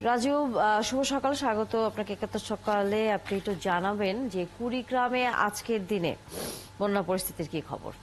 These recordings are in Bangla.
রাজু, শুভ সকাল, স্বাগত আপনাকে একাত্তর সকালে। আপনি একটু জানাবেন যে কুড়িগ্রামে আজকের দিনে বন্যা পরিস্থিতির কি খবর?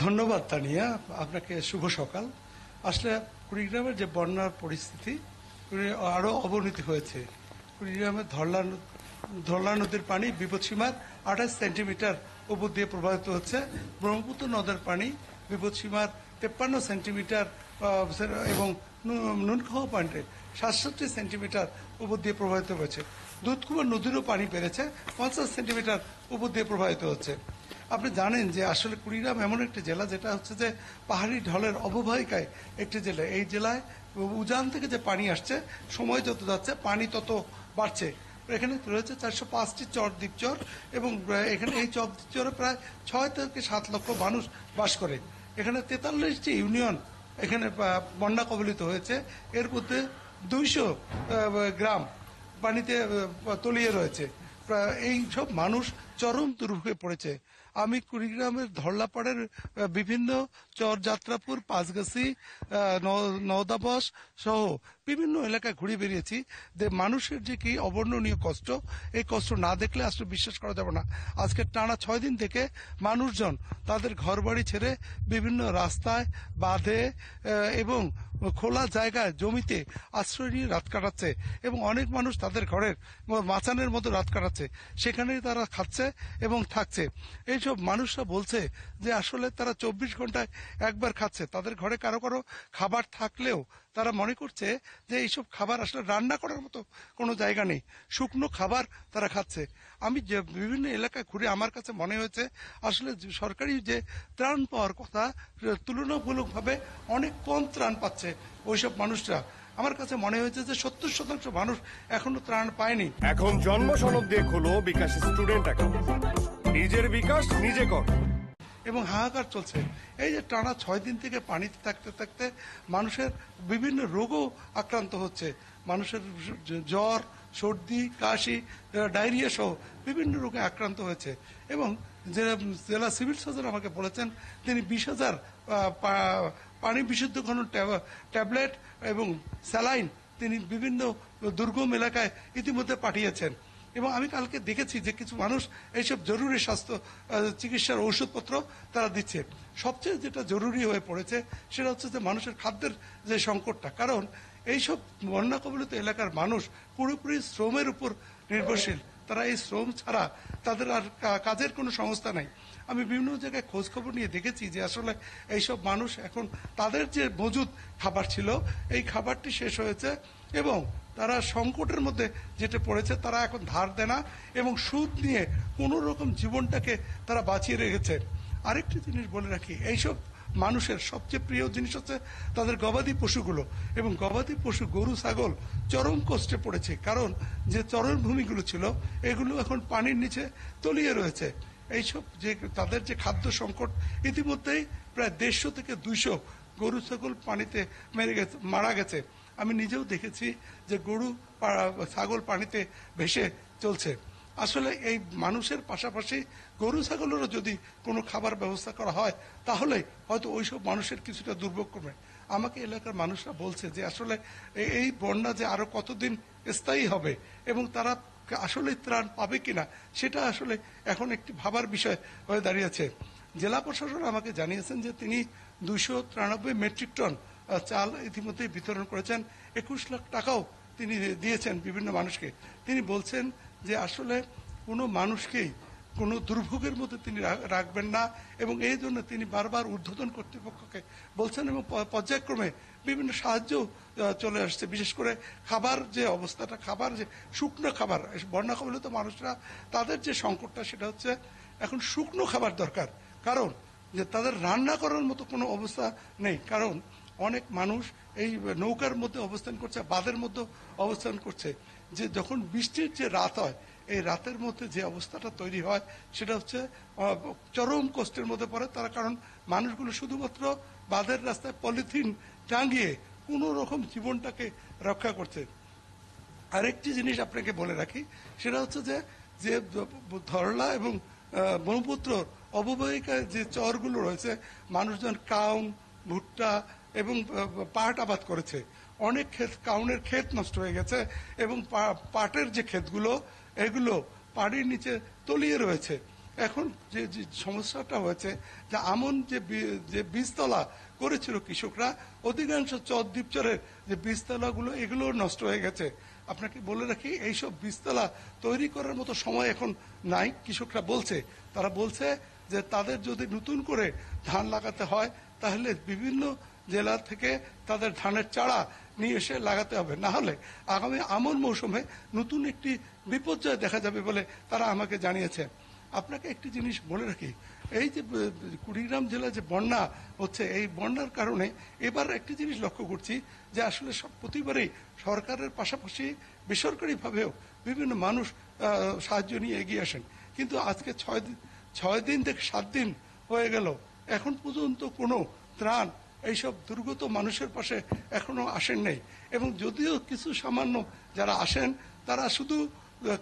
ধন্যবাদ তানিয়া, আপনাকে শুভ সকাল। আসলে কুড়িগ্রামের যে বন্যার পরিস্থিতি আরো অবনতি হয়েছে। কুড়িগ্রামের ধরলা নদীর পানি বিপদসীমার 28 সেন্টিমিটার উপর দিয়ে প্রবাহিত হচ্ছে। ব্রহ্মপুত্র নদের পানি বিপদসীমার 53 সেন্টিমিটার এবং নুনখাওয়া পয়েন্টে 67 সেন্টিমিটার উপর দিয়ে প্রবাহিত হয়েছে। দুধকুমার নদীরও পানি বেড়েছে, 50 সেন্টিমিটার উপর দিয়ে প্রবাহিত হচ্ছে। আপনি জানেন যে আসলে কুড়িগ্রাম এমন একটি জেলা যেটা হচ্ছে যে পাহাড়ি ঢলের অববাহিকায় একটি জেলা। এই জেলায় উজান থেকে যে পানি আসছে, সময় যত যাচ্ছে পানি তত বাড়ছে। এখানে রয়েছে 405টি চর দ্বীপচর এবং এখানে এই চর দ্বীপচরে প্রায় 6 থেকে 7 লক্ষ মানুষ বাস করে। এখানে 43টি ইউনিয়ন এখানে বন্যা কবলিত হয়েছে। এর মধ্যে 200 গ্রাম পানিতে তলিয়ে রয়েছে। এই সব মানুষ চরম দুর্ভোগে পড়েছে। আমি কুড়িগ্রামের ধরলাপাড়ের বিভিন্ন চর, যাত্রাপুর, পাঁচগাছি, নওদাবস সহ বিভিন্ন এলাকায় ঘুরে বেরিয়েছি। যে মানুষের যে কি অবর্ণনীয় কষ্ট, এই কষ্ট না দেখলে আসলে বিশ্বাস করা যাবে না। আজকে টানা 6 দিন থেকে মানুষজন তাদের ঘরবাড়ি ছেড়ে বিভিন্ন রাস্তায়, বাঁধে এবং খোলা জায়গায়, জমিতে আশ্রয় নিয়ে রাত কাটাচ্ছে এবং অনেক মানুষ তাদের ঘরের মাচানের মতো রাত কাটাচ্ছে। সেখানেই তারা খাচ্ছে এবং থাকছে। এইসব মানুষরা বলছে যে আসলে তারা 24 ঘন্টায় একবার খাচ্ছে। তাদের ঘরে কারো কারো খাবার থাকলেও তারা মনে করছে যে এইসব খাবার আসলে রান্না করার মতো কোনো জায়গা নেই, শুকনো খাবার তারা খাচ্ছে। আমি যে বিভিন্ন এলাকায় ঘুরে আমার কাছে মনে হয়েছে আসলে সরকারি যে ত্রাণ পাওয়ার কথা, তুলনামূলকভাবে অনেক কম ত্রাণ পাচ্ছে ওইসব মানুষরা। আমার কাছে মনে হয়েছে যে 70% মানুষ এখনো ত্রাণ পায়নি। এখন জন্ম সনদ দিয়ে খোলো বিকাশ স্টুডেন্ট অ্যাকাউন্ট, নিজের বিকাশ নিজে কর। এবং হাহাকার চলছে। এই যে টানা 6 দিন থেকে পানিতে থাকতে থাকতে মানুষের বিভিন্ন রোগও আক্রান্ত হচ্ছে। মানুষের জ্বর, সর্দি, কাশি, ডায়রিয়া সহ বিভিন্ন রোগে আক্রান্ত হয়েছে। এবং জেলা সিভিল সার্জন আমাকে বলেছেন তিনি 20,000 পানি বিশুদ্ধকরণ ট্যাবলেট এবং স্যালাইন তিনি বিভিন্ন দুর্গম এলাকায় ইতিমধ্যে পাঠিয়েছেন। এবং আমি কালকে দেখেছি যে কিছু মানুষ এইসব জরুরি স্বাস্থ্য চিকিৎসার ঔষধপত্র তারা দিচ্ছে। সবচেয়ে যেটা জরুরি হয়ে পড়েছে সেটা হচ্ছে যে মানুষের খাদ্যের যে সংকটটা। কারণ এইসব বন্যা কবলিত এলাকার মানুষ পুরোপুরি শ্রমের উপর নির্ভরশীল। তারা এই শ্রম ছাড়া তাদের আর কাজের কোনো সংস্থা নাই। আমি বিভিন্ন জায়গায় খোঁজ খবর নিয়ে দেখেছি যে আসলে এইসব মানুষ এখন তাদের যে মজুদ খাবার ছিল এই খাবারটি শেষ হয়েছে এবং তারা সংকটের মধ্যে যেটা পড়েছে। তারা এখন ধার দেনা এবং সুদ নিয়ে কোনো রকম জীবনটাকে তারা বাঁচিয়ে রেখেছে। আরেকটি জিনিস বলে রাখি, এইসব মানুষের সবচেয়ে প্রিয় জিনিস হচ্ছে তাদের গবাদি পশুগুলো এবং গবাদি পশু গরু ছাগল চরম কষ্টে পড়েছে। কারণ যে চরণভূমিগুলো ছিল এগুলো এখন পানির নিচে তলিয়ে রয়েছে। এইসব যে তাদের যে খাদ্য সংকট, ইতিমধ্যেই প্রায় 150 থেকে 200 গরু ছাগল পানিতে মারা গেছে। আমি নিজেও দেখেছি যে গরু ছাগল পানিতে ভেসে চলছে। আসলে এই মানুষের পাশাপাশি গরু ছাগলেরও যদি কোনো খাবার ব্যবস্থা করা হয় তাহলে হয়তো ওইসব মানুষের কিছুটা দুর্ভোগ কমে। আমাকে এলাকার মানুষরা বলছে যে আসলে এই বন্যা যে আরো কতদিন স্থায়ী হবে এবং তারা আসলে ত্রাণ পাবে কিনা সেটা আসলে এখন একটি ভাবার বিষয় হয়ে দাঁড়িয়েছে। জেলা প্রশাসন আমাকে জানিয়েছেন যে তিনি 293 মেট্রিক টন চাল ইতিমধ্যে বিতরণ করেছেন। 21 লাখ টাকাও তিনি দিয়েছেন বিভিন্ন মানুষকে। তিনি বলছেন যে আসলে কোনো মানুষকেই কোনো দুর্ভোগের মধ্যে তিনি রাখবেন না এবং এই জন্য তিনি বারবার ঊর্ধ্বতন কর্তৃপক্ষকে বলছেন এবং পর্যায়ক্রমে বিভিন্ন সাহায্য চলে আসছে। বিশেষ করে খাবার যে অবস্থাটা, খাবার যে শুকনো খাবার, বন্যা কবলিত মানুষরা তাদের যে সংকটটা সেটা হচ্ছে এখন শুকনো খাবার দরকার। কারণ যে তাদের রান্না করার মতো কোনো অবস্থা নেই। কারণ অনেক মানুষ এই নৌকার মধ্যে অবস্থান করছে, বাঁধের মধ্যে অবস্থান করছে। যে যখন বৃষ্টির যে রাত হয় এই রাতের মধ্যে যে অবস্থাটা তৈরি হয় সেটা হচ্ছে চরম কষ্টের মধ্যে পড়ে তারা। কারণ মানুষগুলো শুধুমাত্র বাঁধের রাস্তায় পলিথিন টাঙিয়ে কোনো রকম জীবনটাকে রক্ষা করছে। আরেকটি জিনিস আপনাকে বলে রাখি, সেটা হচ্ছে যে ধরলা এবং ব্রহ্মপুত্র অববাহিকায় যে চরগুলো রয়েছে মানুষজন কাউন, ভুট্টা এবং পাট আবাদ করেছে। অনেক ক্ষেত কাউনের ক্ষেত নষ্ট হয়ে গেছে এবং পাটের যে ক্ষেতগুলো এগুলো পানির নিচে তলিয়ে রয়েছে। এখন যে যে সমস্যাটা হয়েছে যে আমন যে বীজতলা করেছিল কৃষকরা, অধিকাংশ চর দ্বীপচরের যে বীজতলাগুলো এগুলো নষ্ট হয়ে গেছে। আপনাকে বলে রাখি, এইসব বীজতলা তৈরি করার মতো সময় এখন নাই। কৃষকরা বলছে, তারা বলছে যে তাদের যদি নতুন করে ধান লাগাতে হয় তাহলে বিভিন্ন জেলা থেকে তাদের ধানের চারা নিয়ে এসে লাগাতে হবে, না হলে আগামী আমন মৌসুমে নতুন একটি বিপর্যয় দেখা যাবে বলে তারা আমাকে জানিয়েছে। আপনাকে একটি জিনিস বলে রাখি, এই যে কুড়িগ্রাম জেলায় যে বন্যা হচ্ছে, এই বন্যার কারণে এবার একটি জিনিস লক্ষ্য করছি যে আসলে প্রতিবারই সরকারের পাশাপাশি বেসরকারিভাবেও বিভিন্ন মানুষ সাহায্য নিয়ে এগিয়ে আসেন, কিন্তু আজকে 6 দিন থেকে 7 দিন হয়ে গেল, এখন পর্যন্ত কোনো ত্রাণ এইসব দুর্গত মানুষের পাশে এখনো আসেন নাই। এবং যদিও কিছু সামান্য যারা আসেন তারা শুধু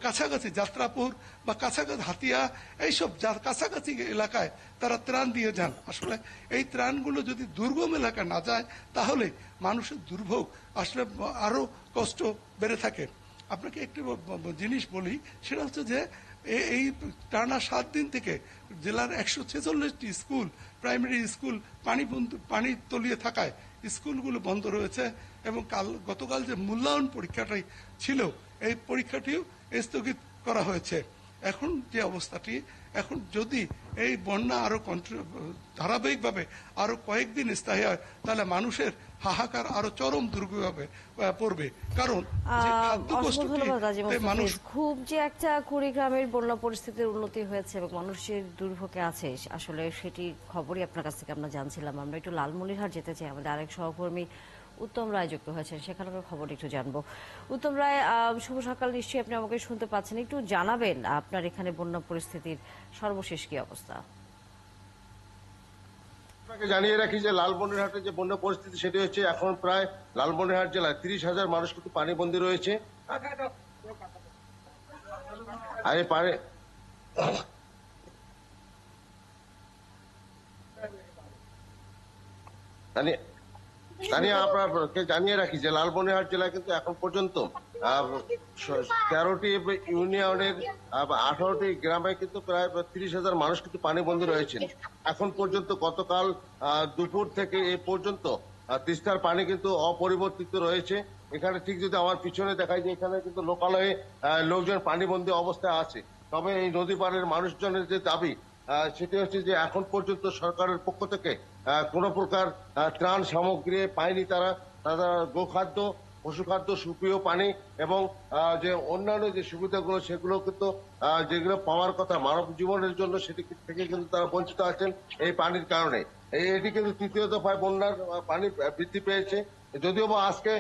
কাছাকাছি যাত্রাপুর বা কাছাকাছি হাতিয়া এইসব কাছাকাছি এলাকায় তারা ত্রাণ দিয়ে যান। আসলে এই ত্রাণগুলো যদি দুর্গম এলাকায় না যায় তাহলে মানুষের দুর্ভোগ আসলে আরো কষ্ট বেড়ে থাকে। আপনাকে একটি জিনিস বলি, সেটা হচ্ছে যে এই টানা 7 দিন থেকে জেলার 146টি স্কুল, প্রাইমারি স্কুল পানি তলিয়ে থাকায় স্কুলগুলো বন্ধ রয়েছে এবং গতকাল যে মূল্যায়ন পরীক্ষাটাই ছিল এই পরীক্ষাটিও স্থগিত করা হয়েছে। এখন যে অবস্থাটি, এখন যদি এই বন্যা আরো ধারাবাহিকভাবে আরো কয়েকদিন স্থায়ী হয় তাহলে মানুষের হাহাকার আরো চরম দুর্ভোগে পড়বে। কারণ যে খাদ্য কষ্টটি মানুষ খুব যে একটা কুড়িগ্রামের বন্যা পরিস্থিতির উন্নতি হয়েছে এবং মানুষের দুর্ভোগে আছে, আসলে সেটি খবরই আপনার কাছ থেকে আমরা জানছিলাম। আমরা একটু লালমনিরহাট যেতে চাই, আমাদের আরেক সহকর্মী উত্তম রায় যুক্ত হয়েছেন, সেখানকার খবর একটু জানবো। উত্তম রায়, শুভ সকাল, নিশ্চয়ই আপনি আমাকে শুনতে পাচ্ছেন, একটু জানাবেন আপনার এখানে বন্যা পরিস্থিতির সর্বশেষ কি অবস্থা? আপনাকে জানিয়ে রাখি যে লালমনিরহাটের যে বন্যা পরিস্থিতি সেটি হচ্ছে এখন প্রায় লালমনিরহাট জেলায় 30,000 মানুষ কিন্তু পানিবন্দী রয়েছে। আর এই পানি আপনাকে জানিয়ে রাখি যে লালমনিরহাট জেলায় কিন্তু এখন পর্যন্ত 13টি ইউনিয়নের 18টি গ্রামে কিন্তু প্রায় 30,000 মানুষ কিন্তু পানিবন্দী রয়েছেন। এখন পর্যন্ত গতকাল দুপুর থেকে এই পর্যন্ত তিস্তার পানি কিন্তু অপরিবর্তিত রয়েছে। এখানে ঠিক যদি আমার পিছনে দেখায় যে এখানে কিন্তু লোকালয়ে লোকজন পানিবন্দী অবস্থায় আছে। তবে এই নদী পাড়ের মানুষজনের যে দাবি সেটি হচ্ছে যে এখন পর্যন্ত সরকারের পক্ষ থেকে কোনো প্রকার ত্রাণ সামগ্রী পায়নি তারা। গোখাদ্য, পশুখাদ্য, সুপেয় পানি এবং যে অন্যান্য যে সুবিধাগুলো সেগুলো কিন্তু যেগুলো পাওয়ার কথা মানব জীবনের জন্য সেটি থেকে কিন্তু তারা বঞ্চিত আছেন এই পানির কারণে। এটি কিন্তু তৃতীয় দফায় বন্যার পানি বৃদ্ধি পেয়েছে, যদিও বা আজকে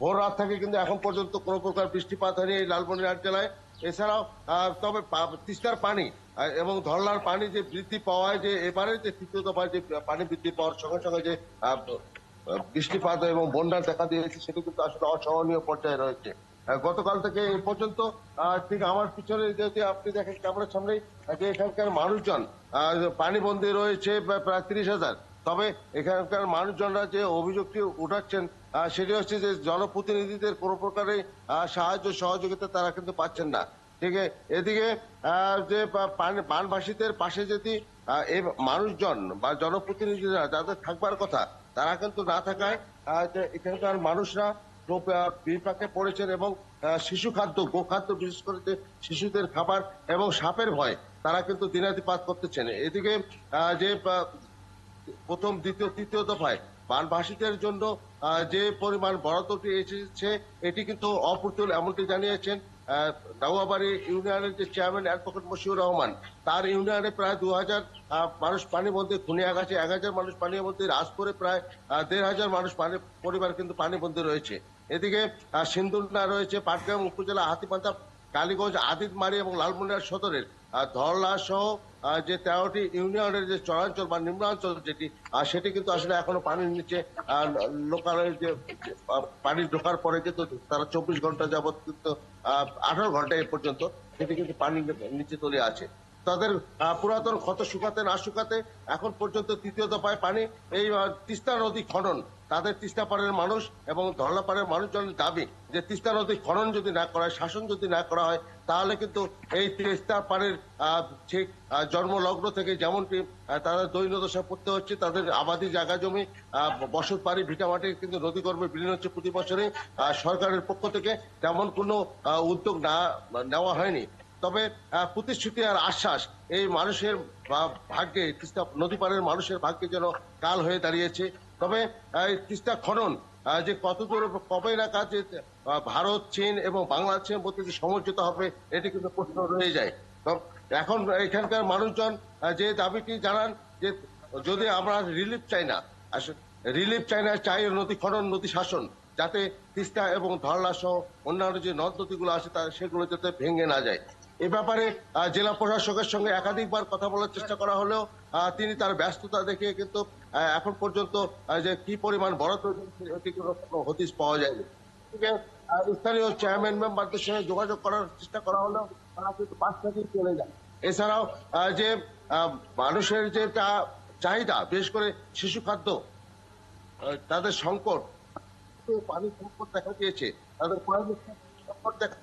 ভোর রাত থেকে কিন্তু এখন পর্যন্ত কোনো প্রকার বৃষ্টিপাত হয়নি এই লালমনিরহাট জেলায়। এছাড়াও তবে তিস্তার পানি এবং ধরলার পানি যে বৃদ্ধি পাওয়ায় যে এবারে যে তৃতীয় দফায় যে পানি বৃদ্ধি পাওয়ার সঙ্গে সঙ্গে যে বৃষ্টিপাত এবং বন্যা দেখা দিয়েছে সেটি কিন্তু আসলে অসহনীয় পর্যায়ে রয়েছে। গতকাল থেকে এ পর্যন্ত ঠিক আমার পিছনে যদি আপনি দেখেন ক্যামেরার সামনে যে এখানকার মানুষজন পানিবন্দী রয়েছে প্রায় 30,000। তবে এখানকার মানুষজনরা যে অভিযোগটি উঠাচ্ছেন সেটি হচ্ছে যে জনপ্রতিনিধিদের কোনো প্রকারে সাহায্য সহযোগিতা তারা কিন্তু পাচ্ছেন না। ঠিক আছে, এদিকে যে বানভাসীদের পাশে যদি এই মানুষজন বা জনপ্রতিনিধিরা যাদের থাকবার কথা তারা কিন্তু না থাকায় এখানকার মানুষরা বিপাকে পড়েছেন এবং শিশু খাদ্য, গোখাদ্য, বিশেষ করে যে শিশুদের খাবার এবং সাপের ভয় তারা কিন্তু দিনাতিপাত করতেছেন। এদিকে যে প্রথম, দ্বিতীয়, তৃতীয় দফায় বানভাসীদের জন্য যে পরিমাণ বরাদ্দটি এসেছে এটি কিন্তু অপ্রতুল, এমনটি জানিয়েছেন দাউয়াবাড়ি ইউনিয়নের যে চেয়ারম্যান অ্যাডভোকেট মশিউর রহমান। তার ইউনিয়নে প্রায় 2,000 মানুষ পানিবন্দী, খুনিয়াগাছি 1,000 মানুষ পানিবন্দী, রাজপুরে প্রায় 1,500 মানুষ পরিবার কিন্তু পানিবন্দী রয়েছে। এদিকে সিন্ধুনা রয়েছে পাটগ্রাম উপজেলা, হাতিপান্তা, কালীগঞ্জ, আদিতমারি এবং লালমনিরহাট সদরের ধরলা সহ যে 13টি ইউনিয়নের যে চরাঞ্চল বা নিম্নাঞ্চল যেটি সেটি কিন্তু আসলে এখনো পানির নিচে। লোকালয়ে যে পানি ঢোকার পরে কিন্তু তারা 24 ঘন্টা যাবৎ কিন্তু 18 ঘন্টা এ পর্যন্ত সেটি কিন্তু পানির নিচে তলে আছে। তাদের পুরাতন ক্ষত শুকাতে না শুকাতে এখন পর্যন্ত তৃতীয় দফায় পানি এই তিস্তা নদী খনন, তাদের তিস্তা পাড়ের মানুষ এবং ধরলা পাড়ের মানুষজনের দাবি যে তিস্তা নদী খনন যদি না করা হয়, শাসন যদি না করা হয়, তাহলে কিন্তু এই তিস্তা পাড়ের ঠিক জন্মলগ্ন থেকে যেমনটি তাদের দৈন্যদশা পড়তে হচ্ছে, তাদের আবাদি জায়গা জমি বসত বাড়ি ভিটামাটি কিন্তু নদীগর্ভে বিলীন হচ্ছে প্রতি বছরে। সরকারের পক্ষ থেকে তেমন কোনো উদ্যোগ নেওয়া হয়নি। তবে প্রতিশ্রুতি আর আশ্বাস এই মানুষের ভাগ্যে, তিস্তা নদী পাড়ের মানুষের ভাগ্যে যেন কাল হয়ে দাঁড়িয়েছে। তবে তিস্তা খনন যে কতদূর কবে নাগাদ যে ভারত, চীন এবং বাংলাদেশের মধ্যে যে সমঝোতা হবে, এটি কিন্তু প্রশ্ন রয়ে যায়। তো এখন এখানকার মানুষজন যে দাবিটি জানান যে যদি আমরা রিলিফ চাই না, রিলিফ চাই না, চাই নদী খনন, নদী শাসন, যাতে তিস্তা এবং ধরলা সহ অন্যান্য যে নদ নদীগুলো আছে সেগুলো যাতে ভেঙে না যায়। এ ব্যাপারে জেলা প্রশাসকের সঙ্গে একাধিকবার কথা বলার চেষ্টা করা হলেও তিনি তার ব্যস্ততা দেখিয়ে কিন্তু এখন পর্যন্ত যে কি পরিমাণ বরাদ্দ এটি কোনো হদিশ পাওয়া যায়নি। স্থানীয় চেয়ারম্যান মেম্বারদের সঙ্গে যোগাযোগ করার চেষ্টা করা হলেও তারা কিন্তু পাশ থেকেই চলে যায়। এছাড়াও যে মানুষের যে চাহিদা, বিশেষ করে শিশু খাদ্য, তাদের সংকট, পানির সংকট দেখা দিয়েছে, তাদের সংকট দেখা